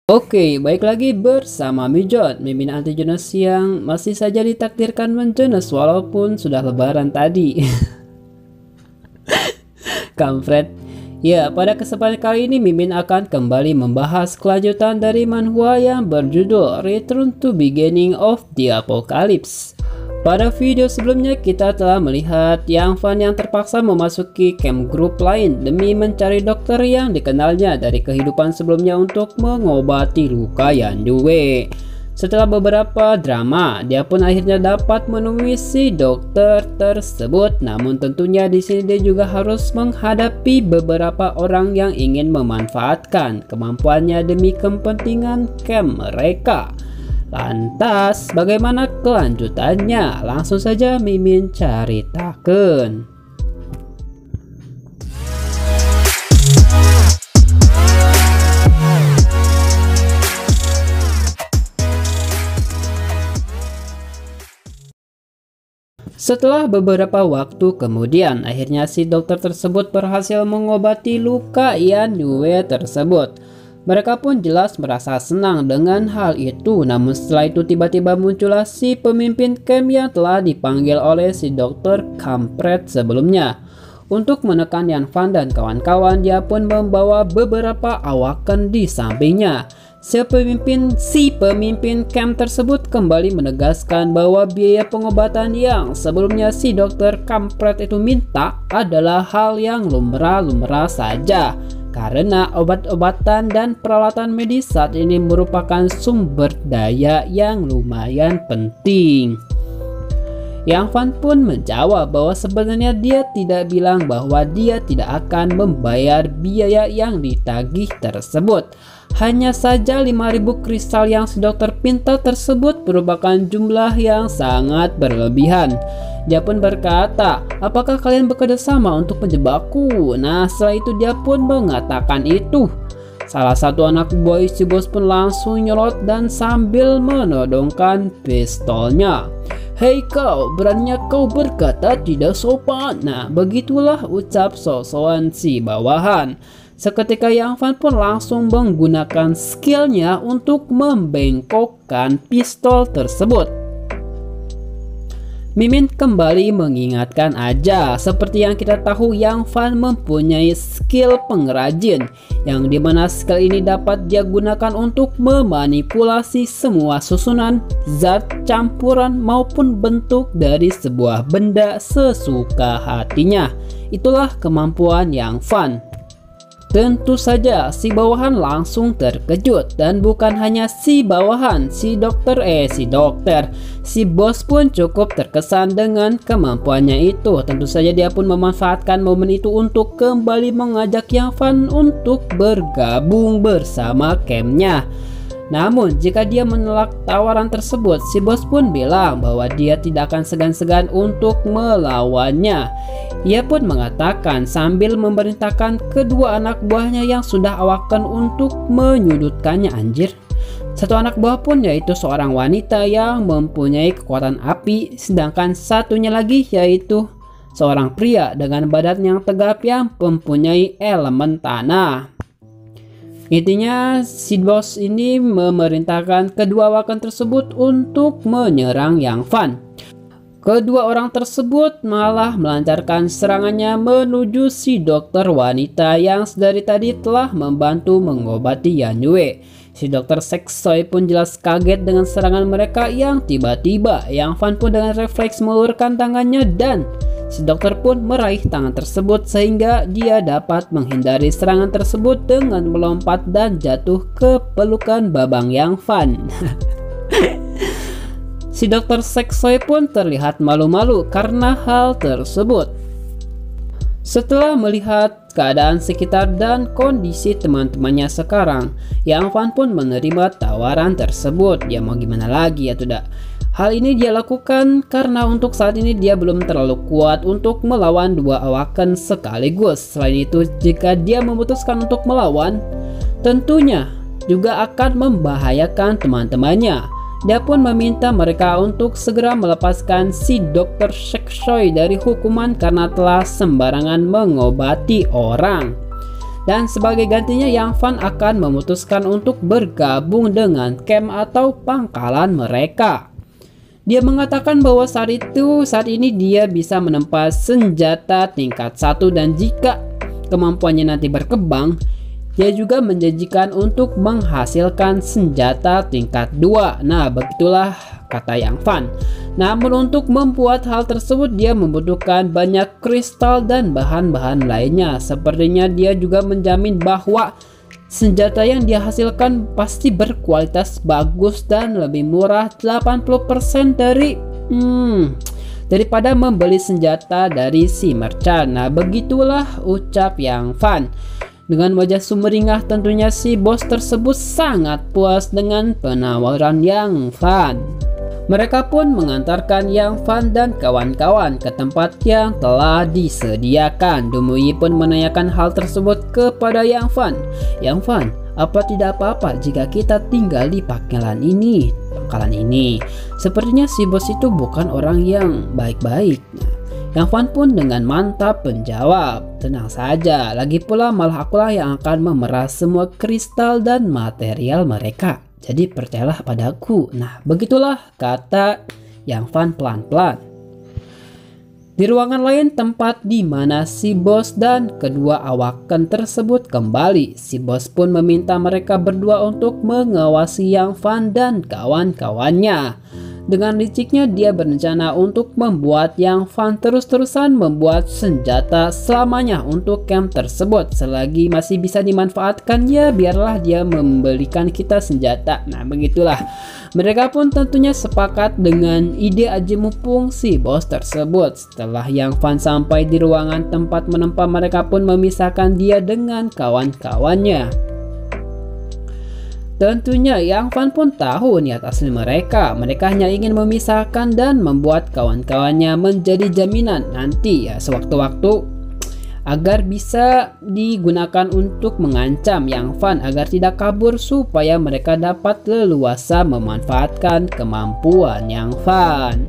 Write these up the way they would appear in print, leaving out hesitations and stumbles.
Oke, baik lagi bersama Mijot, Mimin anti jenis yang masih saja ditakdirkan menjenis walaupun sudah lebaran tadi. Kampret. Ya, pada kesempatan kali ini Mimin akan kembali membahas kelanjutan dari manhwa yang berjudul Return to Beginning of the Apocalypse. Pada video sebelumnya kita telah melihat Yang Fan yang terpaksa memasuki camp grup lain demi mencari dokter yang dikenalnya dari kehidupan sebelumnya untuk mengobati luka Yandue. Setelah beberapa drama, dia pun akhirnya dapat menemui si dokter tersebut. Namun tentunya di sini dia juga harus menghadapi beberapa orang yang ingin memanfaatkan kemampuannya demi kepentingan camp mereka. Lantas bagaimana kelanjutannya? Langsung saja Mimin ceritakan. Setelah beberapa waktu kemudian, akhirnya si dokter tersebut berhasil mengobati luka Yandue tersebut. Mereka pun jelas merasa senang dengan hal itu. Namun setelah itu tiba-tiba muncullah si pemimpin camp yang telah dipanggil oleh si dokter kampret sebelumnya. Untuk menekan Yan Fan dan kawan-kawan, dia pun membawa beberapa awakan di sampingnya. Si pemimpin camp tersebut kembali menegaskan bahwa biaya pengobatan yang sebelumnya si dokter kampret itu minta adalah hal yang lumrah-lumrah saja. Karena obat-obatan dan peralatan medis saat ini merupakan sumber daya yang lumayan penting. Yang Fan pun menjawab bahwa sebenarnya dia tidak bilang bahwa dia tidak akan membayar biaya yang ditagih tersebut. Hanya saja 5.000 kristal yang si dokter pinta tersebut merupakan jumlah yang sangat berlebihan. Dia pun berkata, apakah kalian bekerja sama untuk menjebakku? Nah, setelah itu dia pun mengatakan itu. Salah satu anak buah si bos pun langsung nyolot dan sambil menodongkan pistolnya. Hei kau, beraninya kau berkata tidak sopan. Nah, begitulah ucap sosokan si bawahan. Seketika Yang Fan pun langsung menggunakan skillnya untuk membengkokkan pistol tersebut. Mimin kembali mengingatkan aja, seperti yang kita tahu Yang Fan mempunyai skill pengrajin, yang dimana skill ini dapat dia gunakan untuk memanipulasi semua susunan, zat, campuran maupun bentuk dari sebuah benda sesuka hatinya. Itulah kemampuan Yang Fan. Tentu saja si bawahan langsung terkejut, dan bukan hanya si bawahan, si bos pun cukup terkesan dengan kemampuannya itu. Tentu saja dia pun memanfaatkan momen itu untuk kembali mengajak Yang Fan untuk bergabung bersama campnya. Namun jika dia menolak tawaran tersebut, si bos pun bilang bahwa dia tidak akan segan-segan untuk melawannya. Ia pun mengatakan sambil memerintahkan kedua anak buahnya yang sudah awaken untuk menyudutkannya. Anjir. Satu anak buah pun yaitu seorang wanita yang mempunyai kekuatan api, sedangkan satunya lagi yaitu seorang pria dengan badan yang tegap yang mempunyai elemen tanah. Intinya si bos ini memerintahkan kedua awakan tersebut untuk menyerang Yang Fan. Kedua orang tersebut malah melancarkan serangannya menuju si dokter wanita yang dari tadi telah membantu mengobati Yandue. Si dokter Seksoy pun jelas kaget dengan serangan mereka yang tiba-tiba. Yang Fan pun dengan refleks mengulurkan tangannya dan si dokter pun meraih tangan tersebut sehingga dia dapat menghindari serangan tersebut dengan melompat dan jatuh ke pelukan babang Yang Fan. Si dokter Seksoy pun terlihat malu-malu karena hal tersebut. Setelah melihat keadaan sekitar dan kondisi teman-temannya sekarang, Yang Fan pun menerima tawaran tersebut. Ya mau gimana lagi ya tidak. Hal ini dia lakukan karena untuk saat ini dia belum terlalu kuat untuk melawan dua awaken sekaligus. Selain itu, jika dia memutuskan untuk melawan, tentunya juga akan membahayakan teman-temannya. Dia pun meminta mereka untuk segera melepaskan si dokter Seksoy dari hukuman karena telah sembarangan mengobati orang. Dan sebagai gantinya Yang Fan akan memutuskan untuk bergabung dengan camp atau pangkalan mereka. Dia mengatakan bahwa saat ini dia bisa menempa senjata tingkat 1 dan jika kemampuannya nanti berkembang, dia juga menjanjikan untuk menghasilkan senjata tingkat 2. Nah, begitulah kata Yang Fan. Namun untuk membuat hal tersebut dia membutuhkan banyak kristal dan bahan-bahan lainnya. Sepertinya dia juga menjamin bahwa senjata yang dia hasilkan pasti berkualitas bagus dan lebih murah 80% daripada membeli senjata dari si merchant. Nah, begitulah ucap Yang Fan. Dengan wajah sumringah tentunya si bos tersebut sangat puas dengan penawaran Yang Fan. Mereka pun mengantarkan Yang Fan dan kawan-kawan ke tempat yang telah disediakan. Dumui pun menanyakan hal tersebut kepada Yang Fan. Yang Fan, apa tidak apa-apa jika kita tinggal di pangkalan ini? Sepertinya si bos itu bukan orang yang baik-baik. Yang Fan pun dengan mantap menjawab, tenang saja, lagi pula malah akulah yang akan memeras semua kristal dan material mereka. Jadi percayalah padaku. Nah, begitulah kata Yang Fan pelan-pelan. Di ruangan lain tempat di mana si bos dan kedua awakan tersebut kembali, si bos pun meminta mereka berdua untuk mengawasi Yang Fan dan kawan-kawannya. Dengan liciknya dia berencana untuk membuat Yang Fan terus-terusan membuat senjata selamanya untuk camp tersebut. Selagi masih bisa dimanfaatkan, ya biarlah dia membelikan kita senjata. Nah, begitulah. Mereka pun tentunya sepakat dengan ide aji mumpung si bos tersebut. Setelah Yang Fan sampai di ruangan tempat menempa, mereka pun memisahkan dia dengan kawan-kawannya. Tentunya Yang Fan pun tahu niat asli mereka. Mereka hanya ingin memisahkan dan membuat kawan-kawannya menjadi jaminan nanti ya sewaktu-waktu agar bisa digunakan untuk mengancam Yang Fan agar tidak kabur supaya mereka dapat leluasa memanfaatkan kemampuan Yang Fan.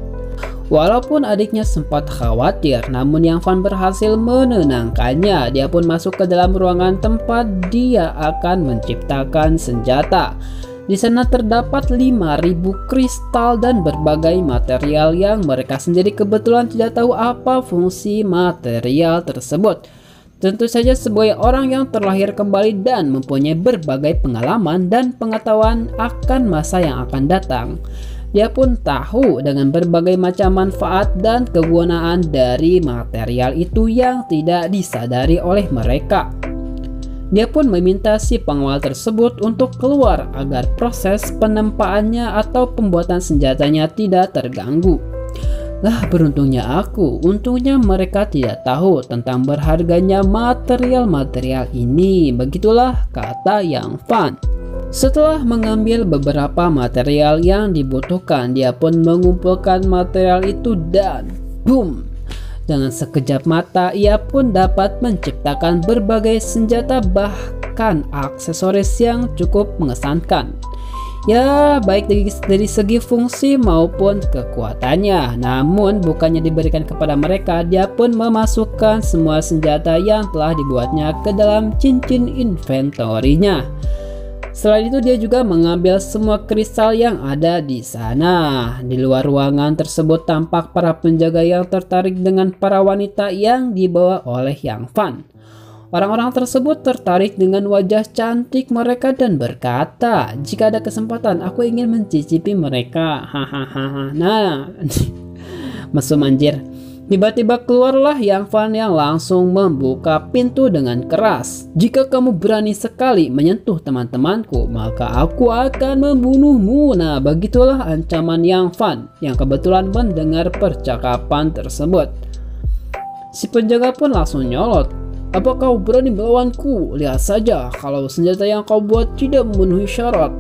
Walaupun adiknya sempat khawatir, namun Yang Fan berhasil menenangkannya. Dia pun masuk ke dalam ruangan tempat dia akan menciptakan senjata. Di sana terdapat 5.000 kristal dan berbagai material yang mereka sendiri kebetulan tidak tahu apa fungsi material tersebut. Tentu saja sebagai orang yang terlahir kembali dan mempunyai berbagai pengalaman dan pengetahuan akan masa yang akan datang, dia pun tahu dengan berbagai macam manfaat dan kegunaan dari material itu yang tidak disadari oleh mereka. Dia pun meminta si pengawal tersebut untuk keluar agar proses penempaannya atau pembuatan senjatanya tidak terganggu. Lah, beruntungnya aku, untungnya mereka tidak tahu tentang berharganya material-material ini. Begitulah kata Yang Fan. Setelah mengambil beberapa material yang dibutuhkan, dia pun mengumpulkan material itu dan boom! Dengan sekejap mata, ia pun dapat menciptakan berbagai senjata bahkan aksesoris yang cukup mengesankan. Ya, baik dari segi fungsi maupun kekuatannya. Namun bukannya diberikan kepada mereka, dia pun memasukkan semua senjata yang telah dibuatnya ke dalam cincin inventorinya. Selain itu dia juga mengambil semua kristal yang ada di sana. Di luar ruangan tersebut tampak para penjaga yang tertarik dengan para wanita yang dibawa oleh Yang Fan. Orang-orang tersebut tertarik dengan wajah cantik mereka dan berkata, jika ada kesempatan aku ingin mencicipi mereka. Hahaha. Nah, mesum anjir. Tiba-tiba keluarlah Yang Fan yang langsung membuka pintu dengan keras. Jika kamu berani sekali menyentuh teman-temanku, maka aku akan membunuhmu. Nah, begitulah ancaman Yang Fan yang kebetulan mendengar percakapan tersebut. Si penjaga pun langsung nyolot. Apa kau berani melawanku? Lihat saja, kalau senjata yang kau buat tidak memenuhi syarat,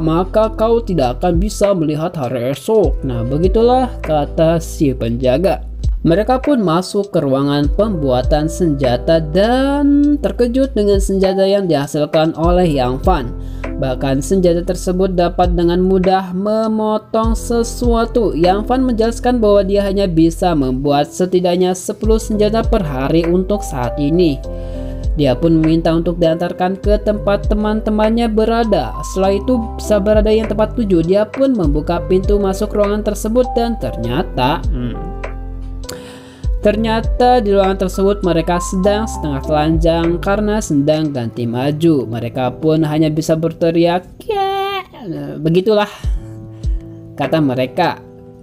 maka kau tidak akan bisa melihat hari esok. Nah, begitulah kata si penjaga. Mereka pun masuk ke ruangan pembuatan senjata dan terkejut dengan senjata yang dihasilkan oleh Yang Fan. Bahkan senjata tersebut dapat dengan mudah memotong sesuatu. Yang Fan menjelaskan bahwa dia hanya bisa membuat setidaknya 10 senjata per hari untuk saat ini. Dia pun meminta untuk diantarkan ke tempat teman-temannya berada. Setelah itu, saat berada yang tempat tujuh, dia pun membuka pintu masuk ruangan tersebut dan ternyata di ruangan tersebut mereka sedang setengah telanjang karena sedang ganti maju. Mereka pun hanya bisa berteriak, "Ya!" Begitulah kata mereka.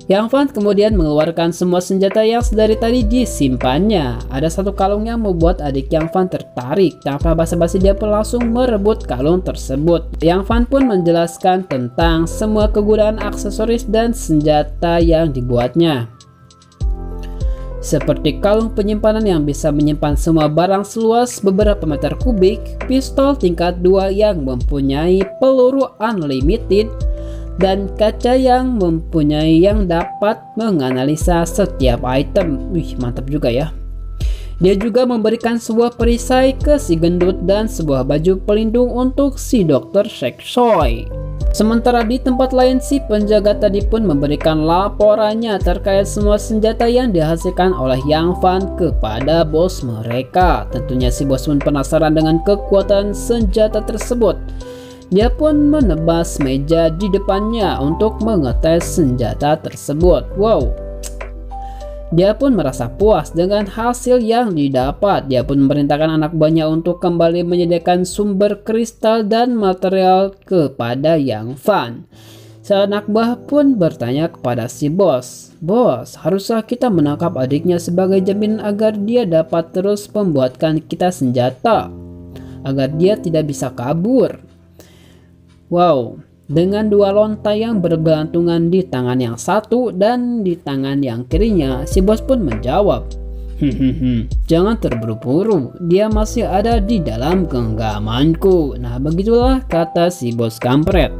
Yang Van kemudian mengeluarkan semua senjata yang sedari tadi disimpannya. Ada satu kalung yang membuat adik Yang Van tertarik. Tanpa basa-basi dia pun langsung merebut kalung tersebut. Yang Van pun menjelaskan tentang semua kegunaan aksesoris dan senjata yang dibuatnya, seperti kalung penyimpanan yang bisa menyimpan semua barang seluas beberapa meter kubik, pistol tingkat 2 yang mempunyai peluru unlimited, dan kaca yang dapat menganalisa setiap item. Wih, mantap juga ya. Dia juga memberikan sebuah perisai ke si gendut dan sebuah baju pelindung untuk si Dr. Seksoy. Sementara di tempat lain, si penjaga tadi pun memberikan laporannya terkait semua senjata yang dihasilkan oleh Yang Van kepada bos mereka. Tentunya si bos pun penasaran dengan kekuatan senjata tersebut. Dia pun menebas meja di depannya untuk mengetes senjata tersebut. Wow. Dia pun merasa puas dengan hasil yang didapat. Dia pun memerintahkan anak buahnya untuk kembali menyediakan sumber kristal dan material kepada Yang Van. Sang anak buah pun bertanya kepada si bos, "Bos, haruskah kita menangkap adiknya sebagai jaminan agar dia dapat terus membuatkan kita senjata, agar dia tidak bisa kabur?" Wow. Dengan dua lontar yang bergelantungan di tangan yang satu dan di tangan yang kirinya, si bos pun menjawab, "Jangan terburu-buru, dia masih ada di dalam genggamanku." Nah, begitulah kata si bos kampret.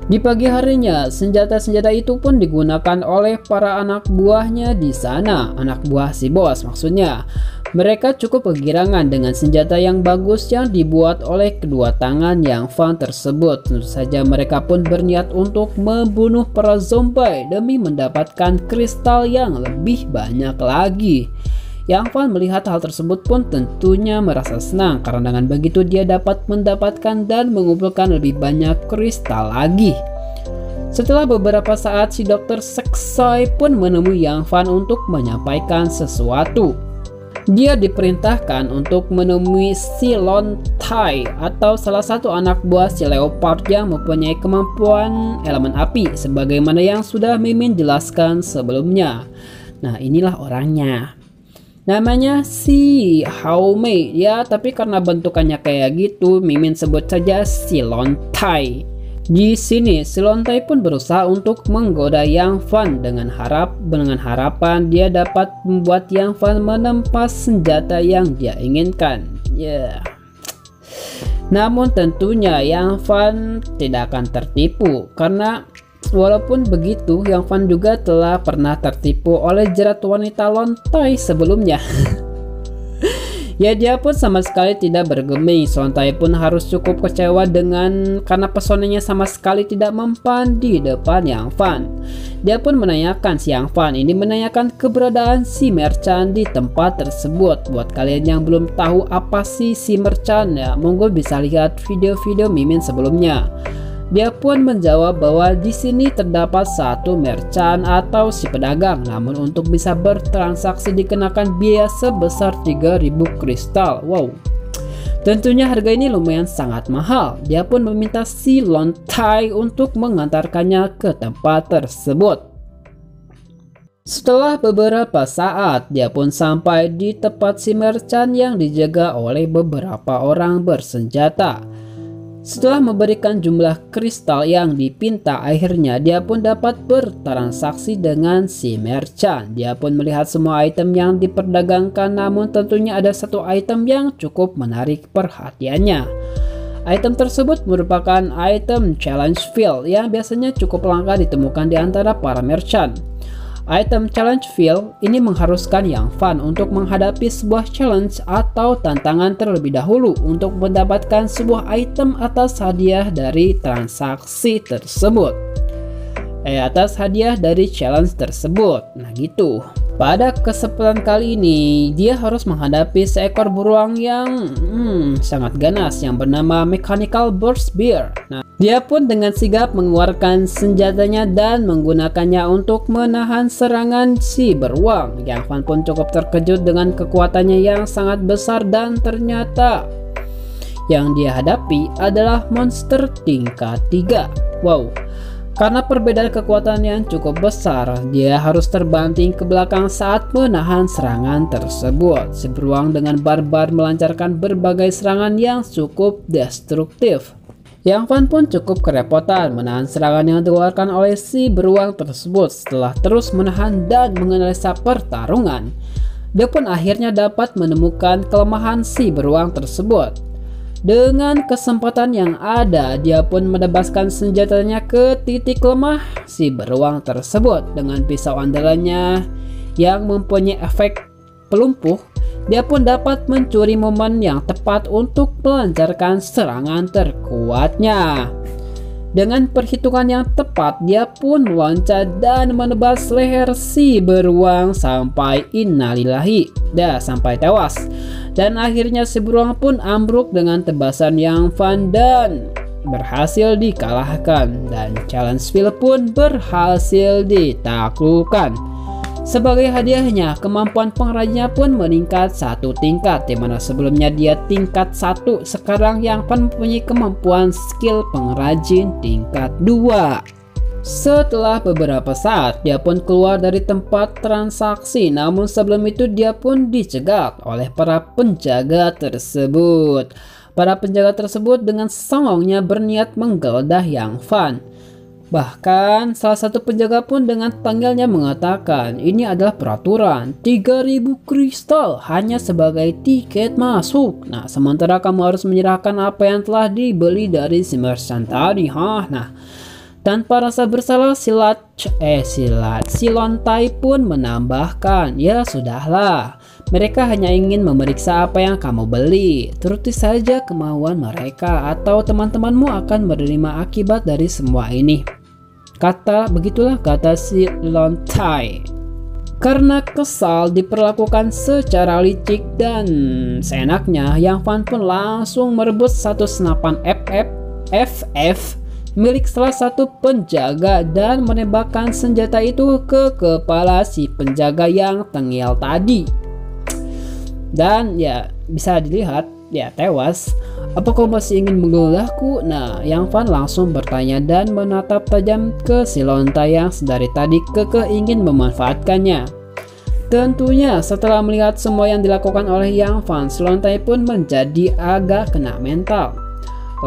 Di pagi harinya, senjata-senjata itu pun digunakan oleh para anak buahnya di sana. Anak buah si bos maksudnya. Mereka cukup kegirangan dengan senjata yang bagus yang dibuat oleh kedua tangan Yang Van tersebut. Tentu saja mereka pun berniat untuk membunuh para zombie demi mendapatkan kristal yang lebih banyak lagi. Yang Van melihat hal tersebut pun tentunya merasa senang, karena dengan begitu dia dapat mendapatkan dan mengumpulkan lebih banyak kristal lagi. Setelah beberapa saat, si Dr. Seksoy pun menemui Yang Van untuk menyampaikan sesuatu. Dia diperintahkan untuk menemui si Lon Tai atau salah satu anak buah si Leopard yang mempunyai kemampuan elemen api sebagaimana yang sudah Mimin jelaskan sebelumnya. Nah, inilah orangnya. Namanya si Hao Mei ya, tapi karena bentukannya kayak gitu, Mimin sebut saja si Lon Tai. Di sini si Lon Tai pun berusaha untuk menggoda Yang Van dengan harapan dia dapat membuat Yang Van menempas senjata yang dia inginkan. Namun tentunya Yang Van tidak akan tertipu, karena walaupun begitu Yang Van juga telah pernah tertipu oleh jerat wanita Lon Tai sebelumnya. Ya, dia pun sama sekali tidak bergeming. Lon Tai pun harus cukup kecewa karena pesonanya sama sekali tidak mempan di depan Yang Van. Dia pun menanyakan si Yang Van ini menanyakan keberadaan si merchant di tempat tersebut. Buat kalian yang belum tahu apa sih si merchant ya, monggo bisa lihat video-video Mimin sebelumnya. Dia pun menjawab bahwa di sini terdapat satu merchant atau si pedagang, namun untuk bisa bertransaksi dikenakan biaya sebesar 3.000 kristal. Wow, tentunya harga ini lumayan sangat mahal. Dia pun meminta si Lon Tai untuk mengantarkannya ke tempat tersebut. Setelah beberapa saat, dia pun sampai di tempat si merchant yang dijaga oleh beberapa orang bersenjata. Setelah memberikan jumlah kristal yang dipinta, akhirnya dia pun dapat bertransaksi dengan si merchant. Dia pun melihat semua item yang diperdagangkan, namun tentunya ada satu item yang cukup menarik perhatiannya. Item tersebut merupakan item challenge field yang biasanya cukup langka ditemukan di antara para merchant. Item challenge field ini mengharuskan Yang Van untuk menghadapi sebuah challenge atau tantangan terlebih dahulu untuk mendapatkan sebuah item atas hadiah dari transaksi tersebut. Atas hadiah dari challenge tersebut. Nah gitu. Pada kesempatan kali ini, dia harus menghadapi seekor beruang yang sangat ganas yang bernama Mechanical Burst Bear. Nah, dia pun dengan sigap mengeluarkan senjatanya dan menggunakannya untuk menahan serangan si beruang. Yang Van pun cukup terkejut dengan kekuatannya yang sangat besar dan ternyata yang dia hadapi adalah monster tingkat 3. Wow. Karena perbedaan kekuatan yang cukup besar, dia harus terbanting ke belakang saat menahan serangan tersebut. Si beruang dengan barbar melancarkan berbagai serangan yang cukup destruktif. Yang Van pun cukup kerepotan menahan serangan yang dikeluarkan oleh si beruang tersebut. Setelah terus menahan dan menganalisa pertarungan, dia pun akhirnya dapat menemukan kelemahan si beruang tersebut. Dengan kesempatan yang ada, dia pun menebaskan senjatanya ke titik lemah si beruang tersebut. Dengan pisau andalannya yang mempunyai efek pelumpuh, dia pun dapat mencuri momen yang tepat untuk melancarkan serangan terkuatnya. Dengan perhitungan yang tepat, dia pun meloncat dan menebas leher si beruang sampai innalillahi, sampai tewas. Dan akhirnya si beruang pun ambruk dengan tebasan yang Van dan berhasil dikalahkan, dan Challengeville pun berhasil ditaklukkan. Sebagai hadiahnya, kemampuan pengrajinnya pun meningkat 1 tingkat, dimana sebelumnya dia tingkat 1, sekarang yang Van mempunyai kemampuan skill pengrajin tingkat 2. Setelah beberapa saat, dia pun keluar dari tempat transaksi, namun sebelum itu dia pun dicegat oleh para penjaga tersebut. Para penjaga tersebut dengan songongnya berniat menggeledah Yang Van. Bahkan salah satu penjaga pun dengan panggilnya mengatakan ini adalah peraturan 3000 kristal hanya sebagai tiket masuk. Nah, sementara kamu harus menyerahkan apa yang telah dibeli dari si merchant tadi. Nah, tanpa rasa bersalah si lontai pun menambahkan, ya sudahlah, mereka hanya ingin memeriksa apa yang kamu beli. Turuti saja kemauan mereka atau teman-temanmu akan menerima akibat dari semua ini. Begitulah kata si lontai. Karena kesal diperlakukan secara licik dan seenaknya, Yang Van pun langsung merebut satu senapan FF milik salah satu penjaga dan menembakkan senjata itu ke kepala si penjaga yang tengil tadi. Dan ya bisa dilihat ya tewas. Apa kau masih ingin menggeledahku? Nah, Yang Van langsung bertanya dan menatap tajam ke si lontai yang sedari tadi kekeh ingin memanfaatkannya. Tentunya setelah melihat semua yang dilakukan oleh Yang Van, si lontai pun menjadi agak kena mental.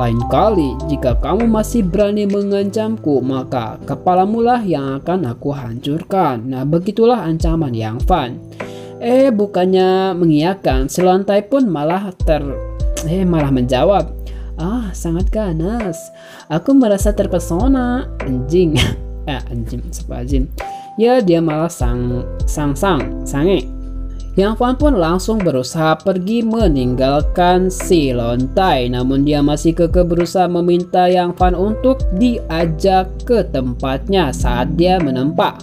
Lain kali, jika kamu masih berani mengancamku, maka kepalamu lah yang akan aku hancurkan. Nah, begitulah ancaman Yang Van. Bukannya mengiyakan, si lontai pun malah menjawab, sangat ganas. Aku merasa terpesona. Anjing. Anjing. Ya, dia malah sange. Yang Van pun langsung berusaha pergi meninggalkan si lontai, namun dia masih kekeh berusaha meminta Yang Van untuk diajak ke tempatnya saat dia menempa.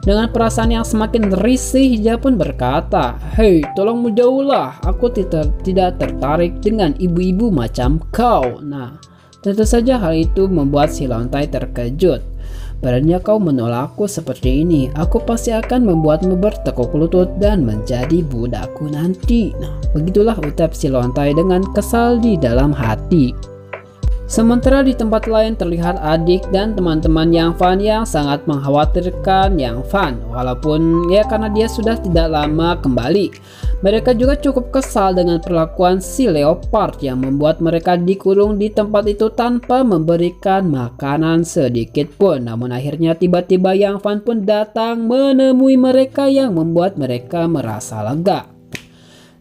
Dengan perasaan yang semakin risih, dia pun berkata, "Hei, tolong menjauhlah, aku tidak tertarik dengan ibu-ibu macam kau." Nah, tentu saja hal itu membuat si lontai terkejut. Beraninya kau menolakku seperti ini, aku pasti akan membuatmu bertekuk lutut dan menjadi budakku nanti. Nah, begitulah ucap si lontai dengan kesal di dalam hati. Sementara di tempat lain terlihat adik dan teman-teman Yang Van yang sangat mengkhawatirkan Yang Van, walaupun ya karena dia sudah tidak lama kembali. Mereka juga cukup kesal dengan perlakuan si leopard yang membuat mereka dikurung di tempat itu tanpa memberikan makanan sedikit pun. Namun akhirnya tiba-tiba Yang Van pun datang menemui mereka yang membuat mereka merasa lega.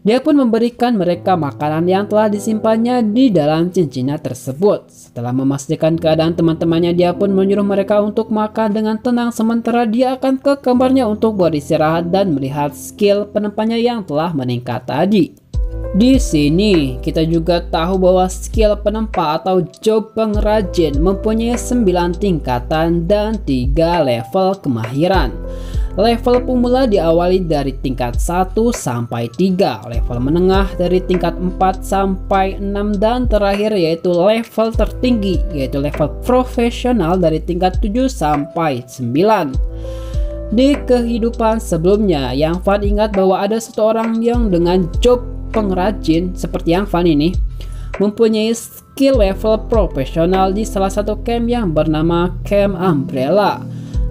Dia pun memberikan mereka makanan yang telah disimpannya di dalam cincinnya tersebut. Setelah memastikan keadaan teman-temannya, dia pun menyuruh mereka untuk makan dengan tenang, sementara dia akan ke kamarnya untuk beristirahat dan melihat skill penempannya yang telah meningkat tadi. Di sini kita juga tahu bahwa skill penempa atau job pengrajin mempunyai 9 tingkatan dan 3 level kemahiran. Level pemula diawali dari tingkat 1 sampai 3, level menengah dari tingkat 4 sampai 6, dan terakhir yaitu level tertinggi yaitu level profesional dari tingkat 7 sampai 9. Di kehidupan sebelumnya, Yang Fan ingat bahwa ada satu orang yang dengan job pengrajin seperti Yang Fan ini mempunyai skill level profesional di salah satu camp yang bernama Camp Umbrella.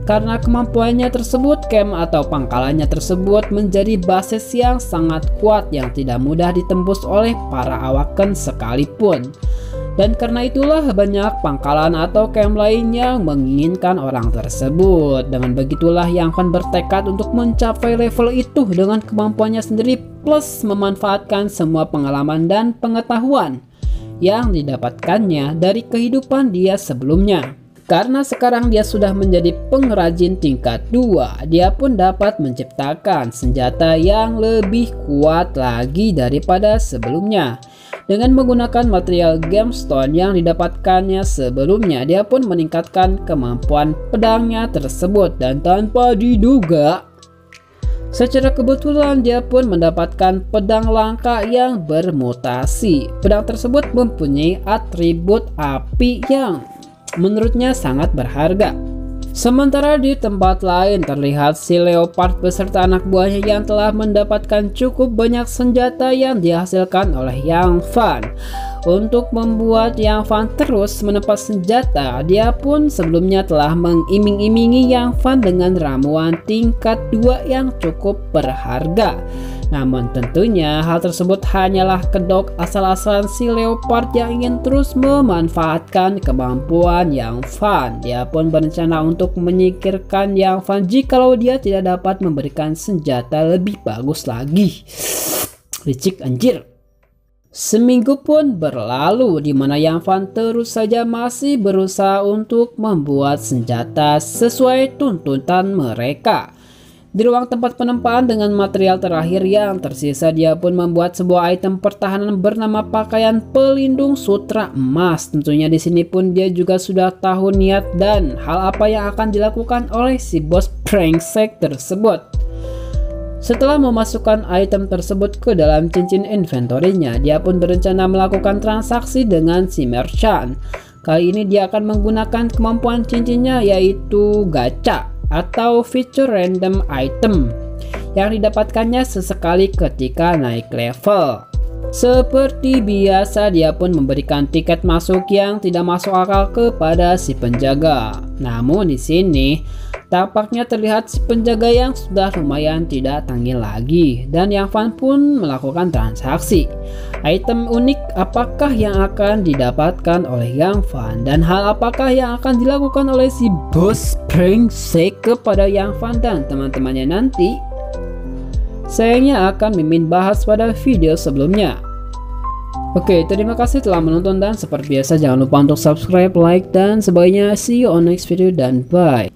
Karena kemampuannya tersebut, camp atau pangkalannya tersebut menjadi basis yang sangat kuat yang tidak mudah ditembus oleh para awaken sekalipun. Dan karena itulah banyak pangkalan atau camp lain yang menginginkan orang tersebut. Dengan begitulah Yang Fan bertekad untuk mencapai level itu dengan kemampuannya sendiri plus memanfaatkan semua pengalaman dan pengetahuan yang didapatkannya dari kehidupan dia sebelumnya. Karena sekarang dia sudah menjadi pengrajin tingkat 2, dia pun dapat menciptakan senjata yang lebih kuat lagi daripada sebelumnya. Dengan menggunakan material gemstone yang didapatkannya sebelumnya, dia pun meningkatkan kemampuan pedangnya tersebut, dan tanpa diduga, secara kebetulan dia pun mendapatkan pedang langka yang bermutasi. Pedang tersebut mempunyai atribut api yang menurutnya sangat berharga. Sementara di tempat lain terlihat si Leopard beserta anak buahnya yang telah mendapatkan cukup banyak senjata yang dihasilkan oleh Yang Fan. Untuk membuat Yang Fan terus menempat senjata, dia pun sebelumnya telah mengiming-imingi Yang Fan dengan ramuan tingkat 2 yang cukup berharga. Namun tentunya hal tersebut hanyalah kedok asal-asalan si Leopard yang ingin terus memanfaatkan kemampuan Yang Fan. Dia pun berencana untuk menyingkirkan Yang Fan jikalau dia tidak dapat memberikan senjata lebih bagus lagi. Licik anjir. Seminggu pun berlalu di mana Yang Fan terus saja masih berusaha untuk membuat senjata sesuai tuntutan mereka. Di ruang tempat penempaan dengan material terakhir yang tersisa, dia pun membuat sebuah item pertahanan bernama pakaian pelindung sutra emas. Tentunya di sini pun dia juga sudah tahu niat dan hal apa yang akan dilakukan oleh si bos brengsek tersebut. Setelah memasukkan item tersebut ke dalam cincin inventory-nya, dia pun berencana melakukan transaksi dengan si merchant. Kali ini dia akan menggunakan kemampuan cincinnya yaitu gacha atau feature random item yang didapatkannya sesekali ketika naik level. Seperti biasa, dia pun memberikan tiket masuk yang tidak masuk akal kepada si penjaga. Namun di sini tampaknya terlihat si penjaga yang sudah lumayan tidak tangil lagi, dan Yang Fan pun melakukan transaksi. Item unik apakah yang akan didapatkan oleh Yang Fan, dan hal apakah yang akan dilakukan oleh si bos brengsek kepada Yang Fan dan teman-temannya nanti? Sayangnya akan Mimin bahas pada video sebelumnya. Oke, terima kasih telah menonton dan seperti biasa jangan lupa untuk subscribe, like, dan sebagainya. See you on next video dan bye.